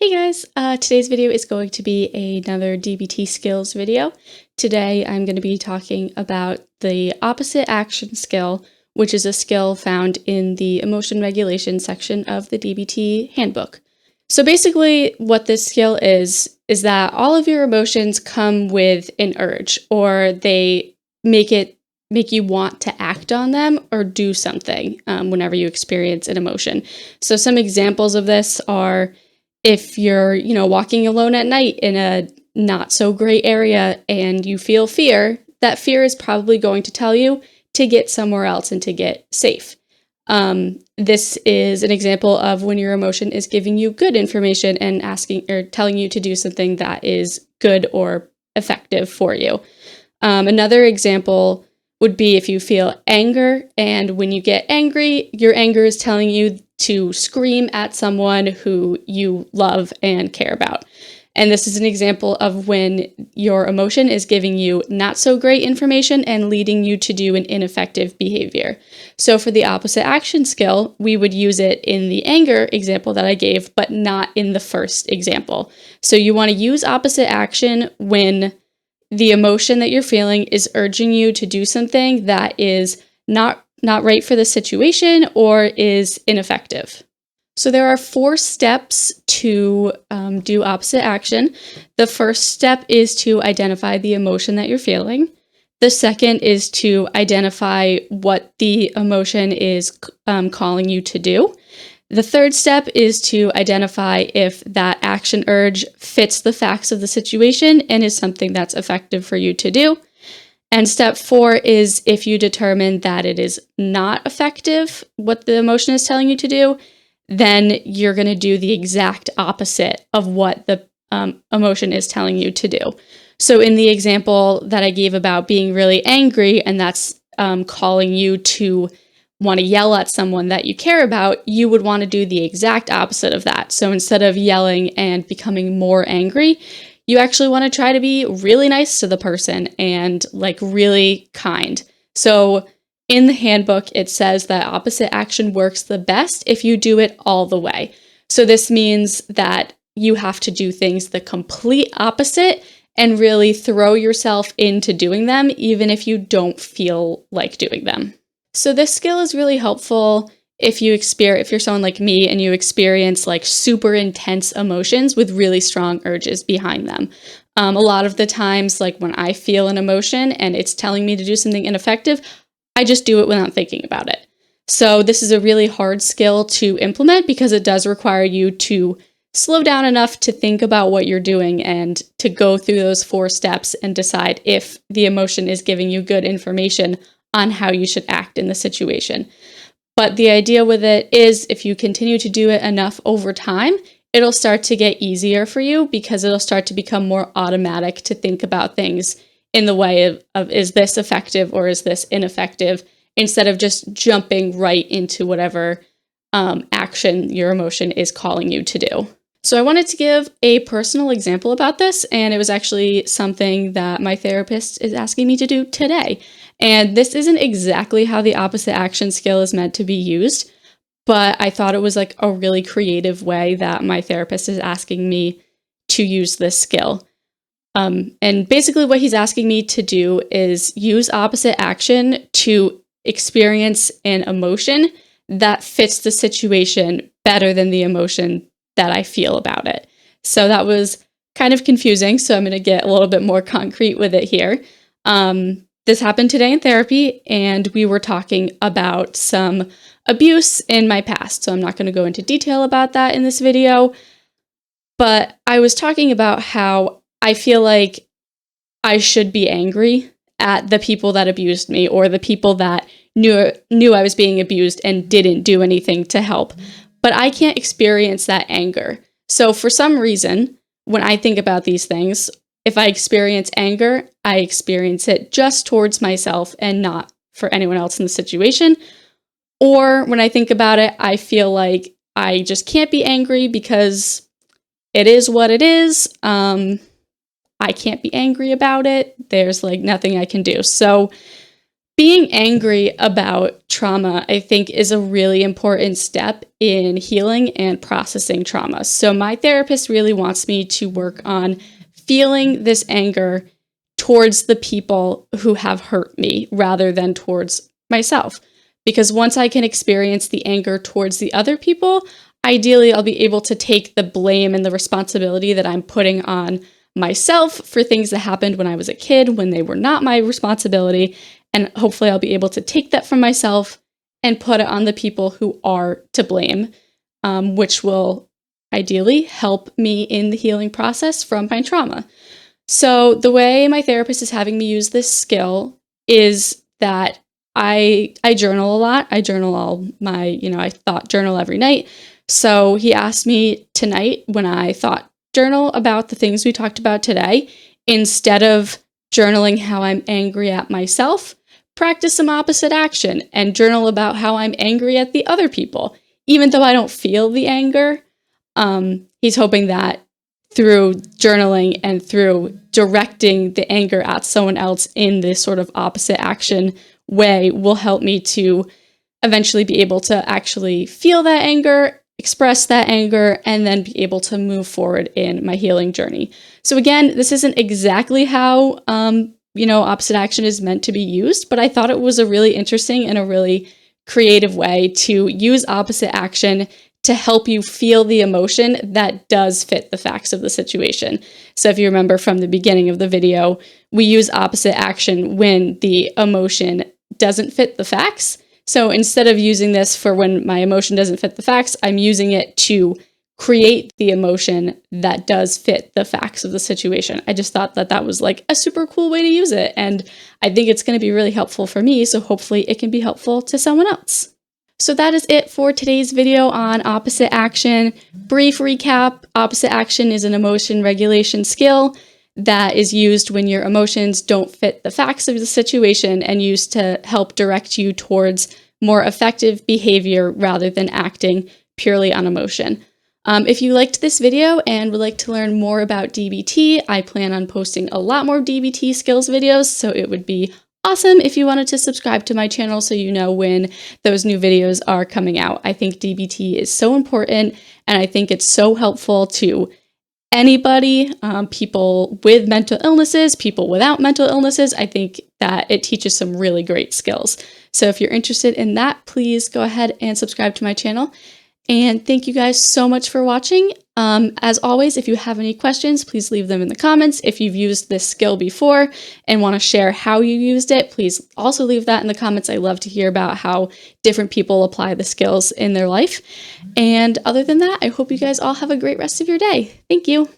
Hey guys, today's video is going to be another DBT skills video. Today I'm going to be talking about the opposite action skill, which is a skill found in the emotion regulation section of the DBT handbook. So basically what this skill is that all of your emotions come with an urge, or they make you want to act on them or do something whenever you experience an emotion. So some examples of this are if you're, walking alone at night in a not so great area and you feel fear, that fear is probably going to tell you to get somewhere else and to get safe. This is an example of when your emotion is giving you good information and asking or telling you to do something that is good or effective for you. Another example would be if you feel anger, and when you get angry, your anger is telling you to scream at someone who you love and care about. And this is an example of when your emotion is giving you not so great information and leading you to do an ineffective behavior. So for the opposite action skill, we would use it in the anger example that I gave, but not in the first example. So you want to use opposite action when the emotion that you're feeling is urging you to do something that is not right for the situation or is ineffective. So there are 4 steps to do opposite action. The first step is to identify the emotion that you're feeling. The second is to identify what the emotion is calling you to do. The third step is to identify if that action urge fits the facts of the situation and is something that's effective for you to do. And step 4 is if you determine that it is not effective, what the emotion is telling you to do, then you're going to do the exact opposite of what the emotion is telling you to do. So in the example that I gave about being really angry, and that's calling you to want to yell at someone that you care about, you would want to do the exact opposite of that. So instead of yelling and becoming more angry, you actually want to try to be really nice to the person and really kind. So in the handbook, it says that opposite action works the best if you do it all the way. So this means that you have to do things the complete opposite and really throw yourself into doing them, even if you don't feel like doing them. So this skill is really helpful if you're someone like me and you experience super intense emotions with really strong urges behind them. A lot of the times, when I feel an emotion and it's telling me to do something ineffective, I just do it without thinking about it. So this is a really hard skill to implement because it does require you to slow down enough to think about what you're doing and to go through those 4 steps and decide if the emotion is giving you good information on how you should act in the situation. But the idea with it is if you continue to do it enough over time, it'll start to get easier for you because it'll start to become more automatic to think about things in the way of is this effective or is this ineffective, instead of just jumping right into whatever action your emotion is calling you to do. So I wanted to give a personal example about this, and it was actually something that my therapist is asking me to do today. And this isn't exactly how the opposite action skill is meant to be used, but I thought it was a really creative way that my therapist is asking me to use this skill. And basically what he's asking me to do is use opposite action to experience an emotion that fits the situation better than the emotion that I feel about it. So that was kind of confusing, so I'm going to get a little bit more concrete with it here. This happened today in therapy, and we were talking about some abuse in my past. So I'm not going to go into detail about that in this video, but I was talking about how I feel like I should be angry at the people that abused me, or the people that knew I was being abused and didn't do anything to help. But I can't experience that anger. So for some reason, when I think about these things, if I experience anger, I experience it just towards myself and not for anyone else in the situation. Or when I think about it, I feel like I just can't be angry because it is what it is. I can't be angry about it. There's nothing I can do. So Being angry about trauma, I think, is a really important step in healing and processing trauma. So my therapist really wants me to work on feeling this anger towards the people who have hurt me rather than towards myself. Because once I can experience the anger towards the other people, ideally I'll be able to take the blame and the responsibility that I'm putting on myself for things that happened when I was a kid, when they were not my responsibility. And hopefully I'll be able to take that from myself and put it on the people who are to blame, which will ideally help me in the healing process from my trauma. So the way my therapist is having me use this skill is that I journal a lot. I journal all my, I thought journal every night. So he asked me tonight, when I thought journal about the things we talked about today, instead of journaling how I'm angry at myself, practice some opposite action and journal about how I'm angry at the other people. Even though I don't feel the anger, he's hoping that through journaling and through directing the anger at someone else in this sort of opposite action way will help me to eventually be able to actually feel that anger, express that anger, and then be able to move forward in my healing journey. So again, this isn't exactly how, opposite action is meant to be used, but I thought it was a really interesting and a really creative way to use opposite action to help you feel the emotion that does fit the facts of the situation. So if you remember from the beginning of the video, we use opposite action when the emotion doesn't fit the facts. So instead of using this for when my emotion doesn't fit the facts, I'm using it to create the emotion that does fit the facts of the situation. I just thought that that was like a super cool way to use it. And I think it's going to be really helpful for me. So hopefully it can be helpful to someone else. So that is it for today's video on opposite action. Brief recap, opposite action is an emotion regulation skill that is used when your emotions don't fit the facts of the situation and used to help direct you towards more effective behavior rather than acting purely on emotion. If you liked this video and would like to learn more about DBT, I plan on posting a lot more DBT skills videos, so it would be awesome if you wanted to subscribe to my channel so you know when those new videos are coming out. I think DBT is so important, and I think it's so helpful to anybody, people with mental illnesses, people without mental illnesses. I think that it teaches some really great skills. So if you're interested in that, please go ahead and subscribe to my channel. And thank you guys so much for watching. As always, if you have any questions, please leave them in the comments. If you've used this skill before and want to share how you used it, please also leave that in the comments. I love to hear about how different people apply the skills in their life. And other than that, I hope you guys all have a great rest of your day. Thank you.